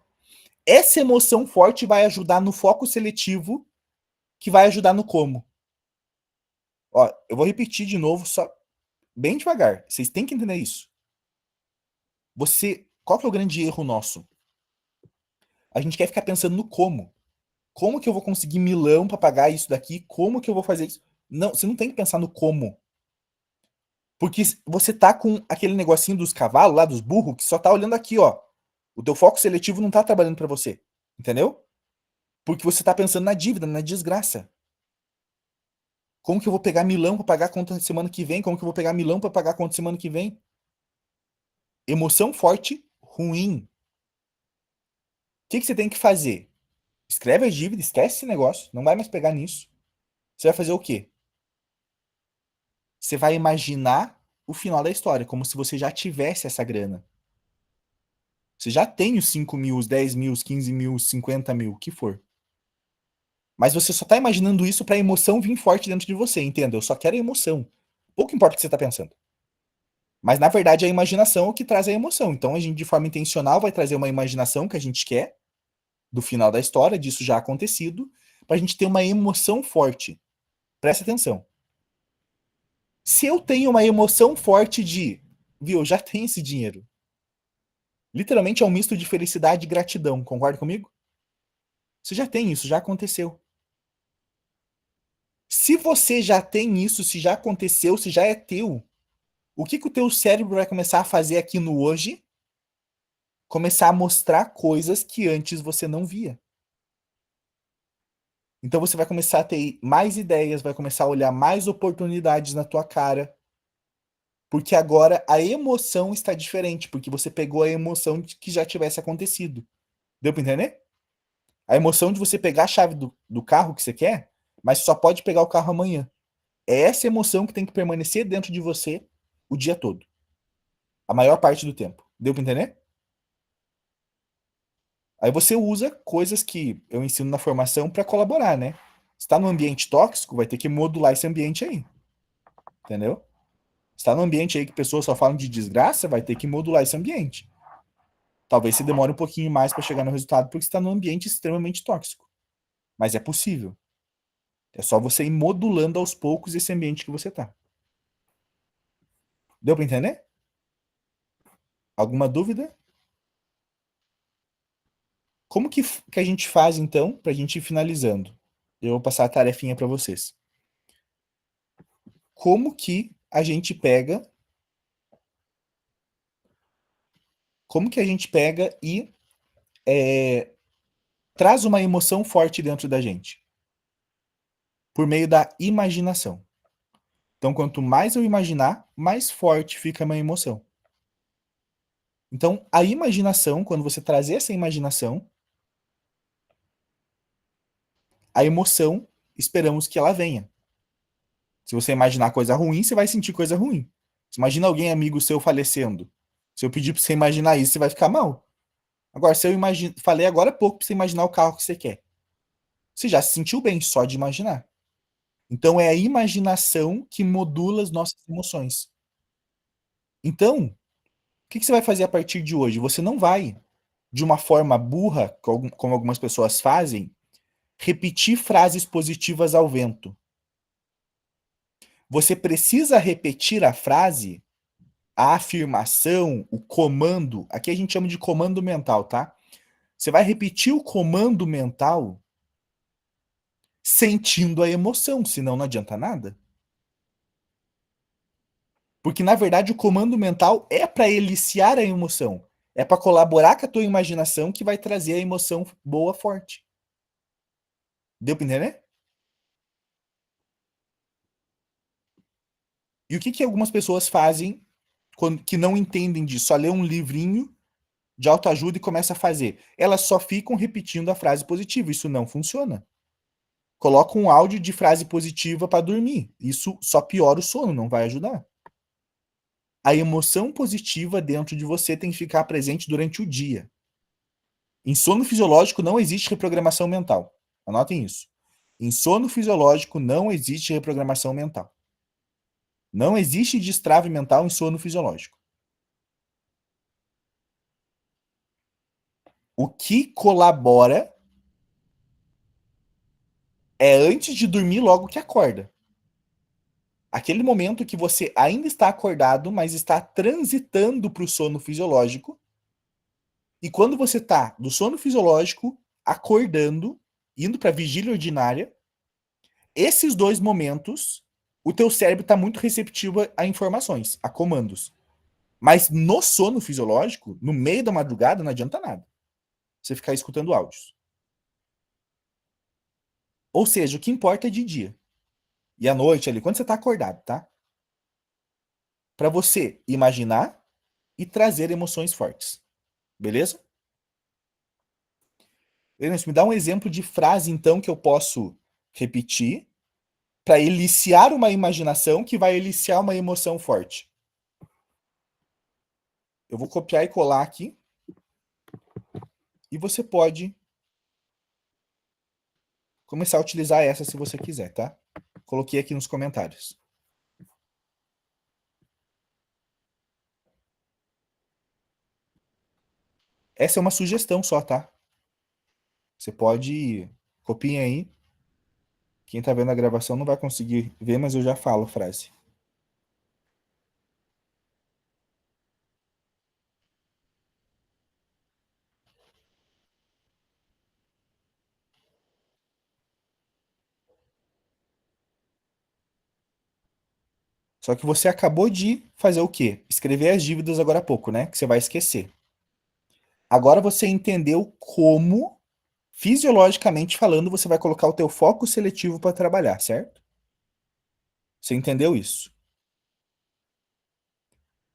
Essa emoção forte vai ajudar no foco seletivo, que vai ajudar no como. Ó, eu vou repetir de novo, só bem devagar. Vocês têm que entender isso. Qual que é o grande erro nosso? A gente quer ficar pensando no como. Como que eu vou conseguir milão para pagar isso daqui? Como que eu vou fazer isso? Não, você não tem que pensar no como. Porque você tá com aquele negocinho dos cavalos lá, dos burros, que só tá olhando aqui, ó. O teu foco seletivo não tá trabalhando para você. Entendeu? Porque você tá pensando na dívida, na desgraça. Como que eu vou pegar milão para pagar a conta semana que vem? Como que eu vou pegar milão para pagar a conta semana que vem? Emoção forte, ruim. O que você tem que fazer? Escreve a dívida, esquece esse negócio, não vai mais pegar nisso. Você vai fazer o quê? Você vai imaginar o final da história, como se você já tivesse essa grana. Você já tem os 5 mil, os 10 mil, os 15 mil, os 50 mil, o que for. Mas você só tá imaginando isso pra emoção vir forte dentro de você, entenda? Eu só quero a emoção. Pouco importa o que você tá pensando. Mas na verdade a imaginação é o que traz a emoção. Então a gente, de forma intencional, vai trazer uma imaginação que a gente quer, do final da história, disso já acontecido, pra gente ter uma emoção forte. Presta atenção. Se eu tenho uma emoção forte de, viu, eu já tenho esse dinheiro. Literalmente é um misto de felicidade e gratidão, concorda comigo? Você já tem isso, já aconteceu. Se você já tem isso, se já aconteceu, se já é teu, o que o teu cérebro vai começar a fazer aqui no hoje? Começar a mostrar coisas que antes você não via. Então você vai começar a ter mais ideias, vai começar a olhar mais oportunidades na tua cara. Porque agora a emoção está diferente, porque você pegou a emoção de que já tivesse acontecido. Deu pra entender? A emoção de você pegar a chave do carro que você quer, mas só pode pegar o carro amanhã. É essa emoção que tem que permanecer dentro de você o dia todo. A maior parte do tempo. Deu pra entender? Aí você usa coisas que eu ensino na formação para colaborar, né? Se tá num ambiente tóxico, vai ter que modular esse ambiente aí. Entendeu? Se tá num ambiente aí que pessoas só falam de desgraça, vai ter que modular esse ambiente. Talvez você demore um pouquinho mais para chegar no resultado porque está num ambiente extremamente tóxico. Mas é possível. É só você ir modulando aos poucos esse ambiente que você tá. Deu para entender? Alguma dúvida? Como que a gente faz então para a gente ir finalizando? Eu vou passar a tarefinha para vocês. Como que a gente pega? Como que a gente pega e traz uma emoção forte dentro da gente? Por meio da imaginação. Então, quanto mais eu imaginar, mais forte fica a minha emoção. Então, a imaginação, quando você trazer essa imaginação, a emoção, esperamos que ela venha. Se você imaginar coisa ruim, você vai sentir coisa ruim. Se imagina alguém amigo seu falecendo. Se eu pedir para você imaginar isso, você vai ficar mal. Agora, se eu falei agora há pouco para você imaginar o carro que você quer. Você já se sentiu bem só de imaginar. Então, é a imaginação que modula as nossas emoções. Então, o que você vai fazer a partir de hoje? Você não vai, de uma forma burra, como algumas pessoas fazem, repetir frases positivas ao vento. Você precisa repetir a frase, a afirmação, o comando. Aqui a gente chama de comando mental, tá? Você vai repetir o comando mental sentindo a emoção, senão não adianta nada. Porque, na verdade, o comando mental é para eliciar a emoção. É para colaborar com a tua imaginação que vai trazer a emoção boa, forte. Deu para entender? E o que, que algumas pessoas fazem quando, que não entendem disso? Só lê um livrinho de autoajuda e começa a fazer. Elas só ficam repetindo a frase positiva. Isso não funciona. Coloca um áudio de frase positiva para dormir. Isso só piora o sono, não vai ajudar. A emoção positiva dentro de você tem que ficar presente durante o dia. Em sono fisiológico não existe reprogramação mental. Anotem isso. Em sono fisiológico não existe reprogramação mental. Não existe destrave mental em sono fisiológico. O que colabora é antes de dormir logo que acorda. Aquele momento que você ainda está acordado, mas está transitando para o sono fisiológico. E quando você está do sono fisiológico, acordando, indo para a vigília ordinária, esses dois momentos, o teu cérebro está muito receptivo a informações, a comandos. Mas no sono fisiológico, no meio da madrugada, não adianta nada. Você ficar escutando áudios. Ou seja, o que importa é de dia. E à noite ali, quando você está acordado, tá? Para você imaginar e trazer emoções fortes. Beleza? Ernesto, me dá um exemplo de frase, então, que eu posso repetir para eliciar uma imaginação que vai eliciar uma emoção forte. Eu vou copiar e colar aqui. E você pode começar a utilizar essa se você quiser, tá? Coloquei aqui nos comentários. Essa é uma sugestão só, tá? Você pode copiar aí. Quem tá vendo a gravação não vai conseguir ver, mas eu já falo a frase. Só que você acabou de fazer o quê? Escrever as dívidas agora há pouco, né? Que você vai esquecer. Agora você entendeu como, fisiologicamente falando, você vai colocar o teu foco seletivo para trabalhar, certo? Você entendeu isso?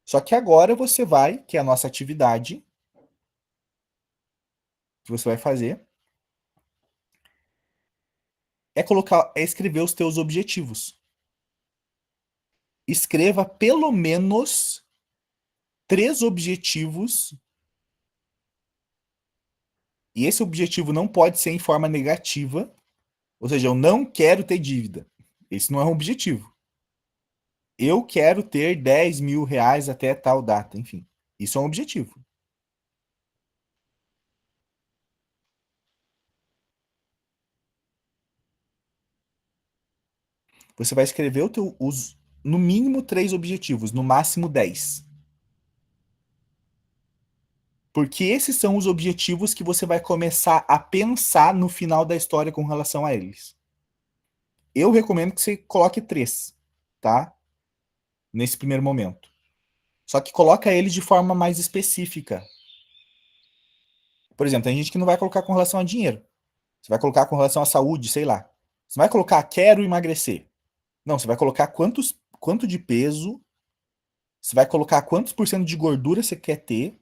Só que agora você vai, que é a nossa atividade, que você vai fazer, é escrever os teus objetivos. Escreva pelo menos 3 objetivos. E esse objetivo não pode ser em forma negativa. Ou seja, eu não quero ter dívida. Esse não é um objetivo. Eu quero ter 10 mil reais até tal data. Enfim, isso é um objetivo. Você vai escrever no mínimo 3 objetivos, no máximo 10. Porque esses são os objetivos que você vai começar a pensar no final da história com relação a eles. Eu recomendo que você coloque 3, tá? Nesse primeiro momento. Só que coloca eles de forma mais específica. Por exemplo, tem gente que não vai colocar com relação a dinheiro. Você vai colocar com relação à saúde, sei lá. Você vai colocar quero emagrecer. Não, você vai colocar quanto de peso, você vai colocar quantos por cento de gordura você quer ter.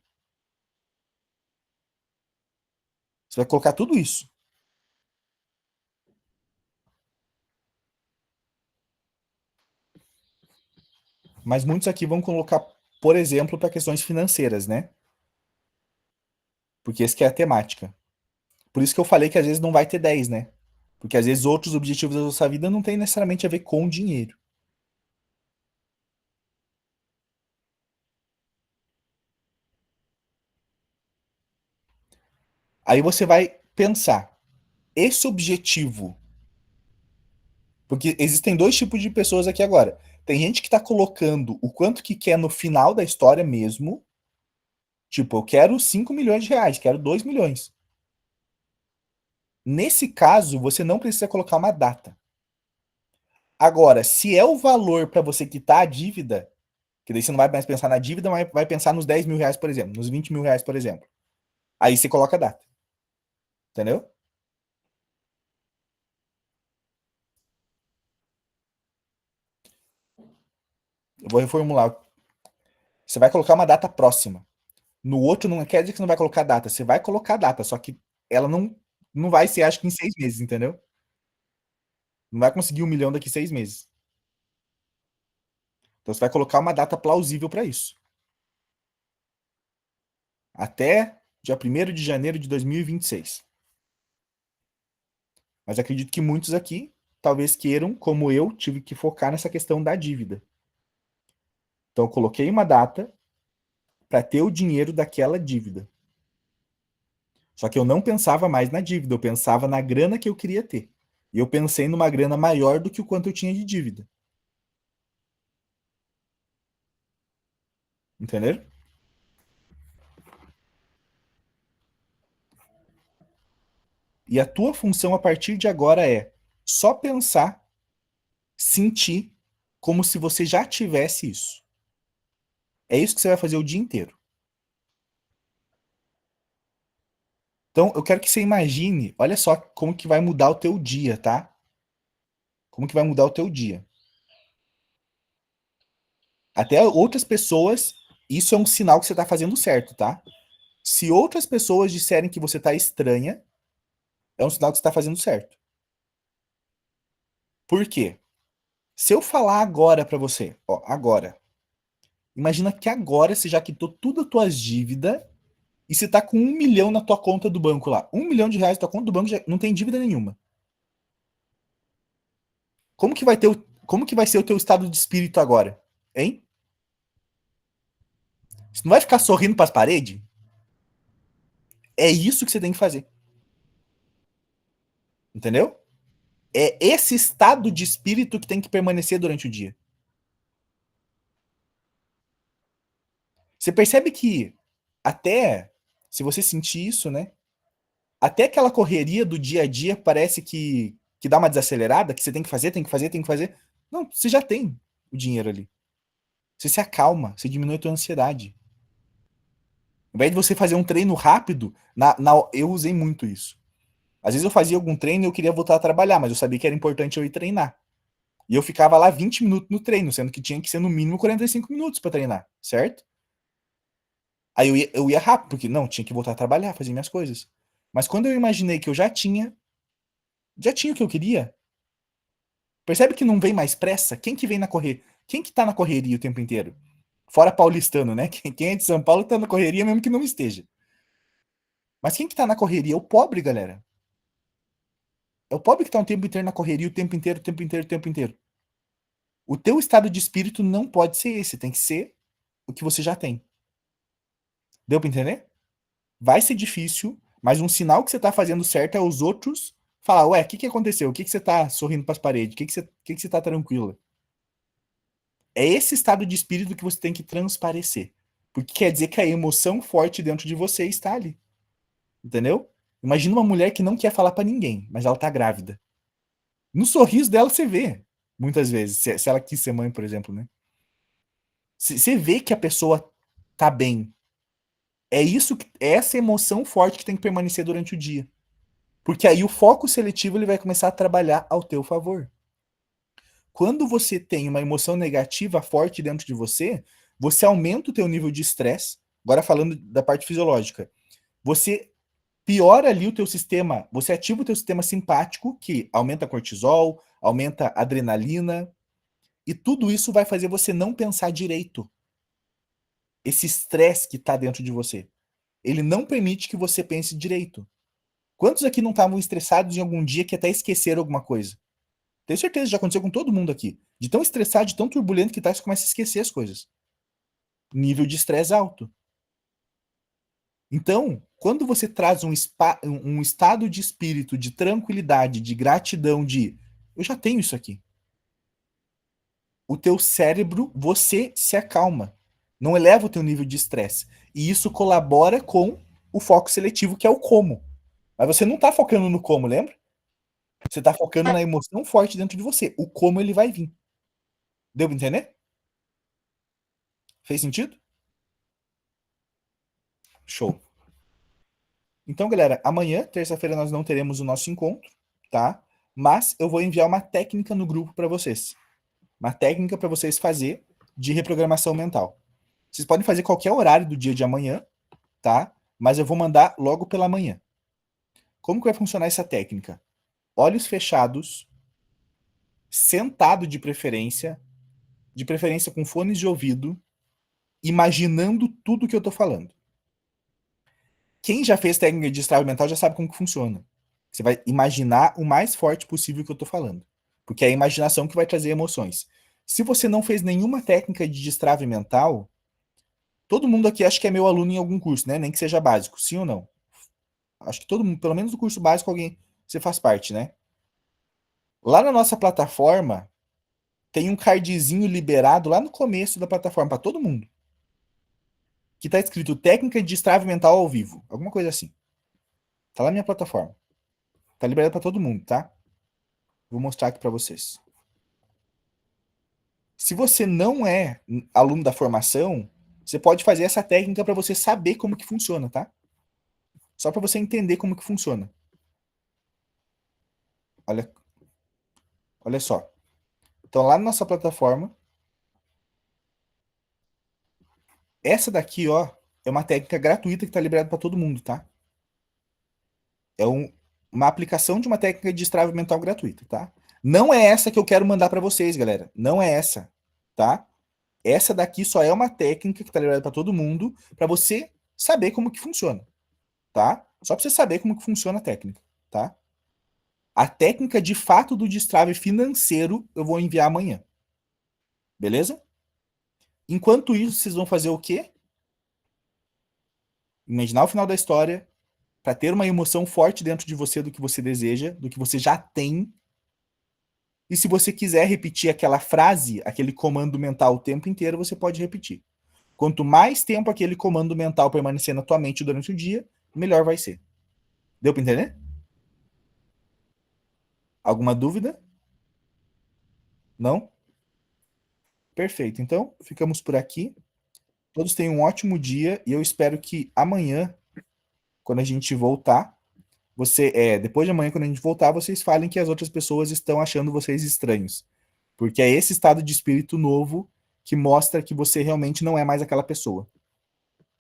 Você vai colocar tudo isso. Mas muitos aqui vão colocar, por exemplo, para questões financeiras, né? Porque essa que é a temática. Por isso que eu falei que às vezes não vai ter 10, né? Porque às vezes outros objetivos da sua vida não tem necessariamente a ver com dinheiro. Aí você vai pensar, esse objetivo. Porque existem dois tipos de pessoas aqui agora. Tem gente que está colocando o quanto que quer no final da história mesmo. Tipo, eu quero 5 milhões de reais, quero 2 milhões. Nesse caso, você não precisa colocar uma data. Agora, se é o valor para você quitar a dívida, Que daí você não vai mais pensar na dívida, mas vai pensar nos 10 mil reais, por exemplo, nos 20 mil reais, por exemplo. Aí você coloca a data. Entendeu? Eu vou reformular. Você vai colocar uma data próxima. No outro não quer dizer que você não vai colocar data. Você vai colocar data, só que ela não vai ser, acho que em 6 meses, entendeu? Não vai conseguir 1 milhão daqui 6 meses. Então você vai colocar uma data plausível para isso. Até dia 1º de janeiro de 2026. Mas acredito que muitos aqui talvez queiram, como eu, tive que focar nessa questão da dívida. Então eu coloquei uma data para ter o dinheiro daquela dívida. Só que eu não pensava mais na dívida, eu pensava na grana que eu queria ter. E eu pensei numa grana maior do que o quanto eu tinha de dívida. Entendeu? E a tua função a partir de agora é só pensar, sentir como se você já tivesse isso. É isso que você vai fazer o dia inteiro. Então, eu quero que você imagine, olha só como que vai mudar o teu dia, tá? Como que vai mudar o teu dia. Até outras pessoas, isso é um sinal que você está fazendo certo, tá? Se outras pessoas disserem que você está estranha, é um sinal que você está fazendo certo. Por quê? Se eu falar agora para você, ó, agora, imagina que agora você já quitou tudo as tuas dívidas e você tá com 1 milhão na tua conta do banco lá. 1 milhão de reais na tua conta do banco já não tem dívida nenhuma. Como que vai ser o teu estado de espírito agora? Hein? Você não vai ficar sorrindo para as paredes? É isso que você tem que fazer. Entendeu? É esse estado de espírito que tem que permanecer durante o dia. Você percebe que até se você sentir isso, né? Até aquela correria do dia a dia parece que dá uma desacelerada, que você tem que fazer, tem que fazer, tem que fazer. Não, você já tem o dinheiro ali. Você se acalma, você diminui a tua ansiedade. Ao invés de você fazer um treino rápido, eu usei muito isso. Às vezes eu fazia algum treino e eu queria voltar a trabalhar, mas eu sabia que era importante eu ir treinar. E eu ficava lá 20 minutos no treino, sendo que tinha que ser no mínimo 45 minutos para treinar, certo? Aí eu ia rápido, porque não, tinha que voltar a trabalhar, fazer minhas coisas. Mas quando eu imaginei que eu já tinha o que eu queria, percebe que não vem mais pressa? Quem que vem na correria? Quem que tá na correria o tempo inteiro? Fora paulistano, né? Quem é de São Paulo tá na correria mesmo que não esteja. Mas quem que tá na correria? É o pobre, galera. É o pobre que tá o tempo inteiro na correria, o tempo inteiro, o tempo inteiro, o tempo inteiro. O teu estado de espírito não pode ser esse, tem que ser o que você já tem. Deu pra entender? Vai ser difícil, mas um sinal que você tá fazendo certo é os outros falar, ué, o que que aconteceu? O que que você tá sorrindo pras paredes? O que que você tá tranquila? É esse estado de espírito que você tem que transparecer. Porque quer dizer que a emoção forte dentro de você está ali. Entendeu? Imagina uma mulher que não quer falar pra ninguém, mas ela tá grávida. No sorriso dela você vê, muitas vezes, se ela quis ser mãe, por exemplo, né? Você vê que a pessoa tá bem. É essa emoção forte que tem que permanecer durante o dia. Porque aí o foco seletivo ele vai começar a trabalhar ao teu favor. Quando você tem uma emoção negativa forte dentro de você, você aumenta o teu nível de estresse. Agora falando da parte fisiológica, você piora ali o teu sistema, você ativa o teu sistema simpático, que aumenta cortisol, aumenta adrenalina, e tudo isso vai fazer você não pensar direito. Esse estresse que está dentro de você, ele não permite que você pense direito. Quantos aqui não estavam estressados em algum dia que até esqueceram alguma coisa? Tenho certeza que já aconteceu com todo mundo aqui. De tão estressado, de tão turbulento que tá, você começa a esquecer as coisas. Nível de estresse alto. Então, quando você traz um estado de espírito, de tranquilidade, de gratidão, de eu já tenho isso aqui. O teu cérebro, você se acalma. Não eleva o teu nível de estresse. E isso colabora com o foco seletivo, que é o como. Mas você não tá focando no como, lembra? Você tá focando na emoção forte dentro de você. O como ele vai vir. Deu pra entender? Fez sentido? Show. Então, galera, amanhã, terça-feira, nós não teremos o nosso encontro, tá? Mas eu vou enviar uma técnica no grupo para vocês. Uma técnica para vocês fazer de reprogramação mental. Vocês podem fazer qualquer horário do dia de amanhã, tá? Mas eu vou mandar logo pela manhã. Como que vai funcionar essa técnica? Olhos fechados, sentado de preferência com fones de ouvido, imaginando tudo que eu tô falando. Quem já fez técnica de destrave mental já sabe como que funciona. Você vai imaginar o mais forte possível que eu tô falando. Porque é a imaginação que vai trazer emoções. Se você não fez nenhuma técnica de destrave mental, todo mundo aqui acha que é meu aluno em algum curso, né? Nem que seja básico, sim ou não? Acho que todo mundo, pelo menos do curso básico, alguém você faz parte, né? Lá na nossa plataforma, tem um cardzinho liberado lá no começo da plataforma para todo mundo. Que tá escrito técnica de destrave mental ao vivo. Alguma coisa assim. Tá lá na minha plataforma. Tá liberado para todo mundo, tá? Vou mostrar aqui para vocês. Se você não é aluno da formação, você pode fazer essa técnica para você saber como que funciona, tá? Só para você entender como que funciona. Olha, olha só. Então lá na nossa plataforma, essa daqui, ó, é uma técnica gratuita que está liberada para todo mundo, tá? É uma aplicação de uma técnica de destrave mental gratuita, tá? Não é essa que eu quero mandar para vocês, galera. Não é essa, tá? Essa daqui só é uma técnica que está liberada para todo mundo, para você saber como que funciona, tá? Só para você saber como que funciona a técnica, tá? A técnica de fato do destrave financeiro eu vou enviar amanhã, beleza? Enquanto isso, vocês vão fazer o quê? Imaginar o final da história, para ter uma emoção forte dentro de você do que você deseja, do que você já tem. E se você quiser repetir aquela frase, aquele comando mental o tempo inteiro, você pode repetir. Quanto mais tempo aquele comando mental permanecer na tua mente durante o dia, melhor vai ser. Deu para entender? Alguma dúvida? Não? Perfeito. Então, ficamos por aqui. Todos tenham um ótimo dia e eu espero que amanhã, quando a gente voltar, depois de amanhã, quando a gente voltar, vocês falem que as outras pessoas estão achando vocês estranhos. Porque é esse estado de espírito novo que mostra que você realmente não é mais aquela pessoa.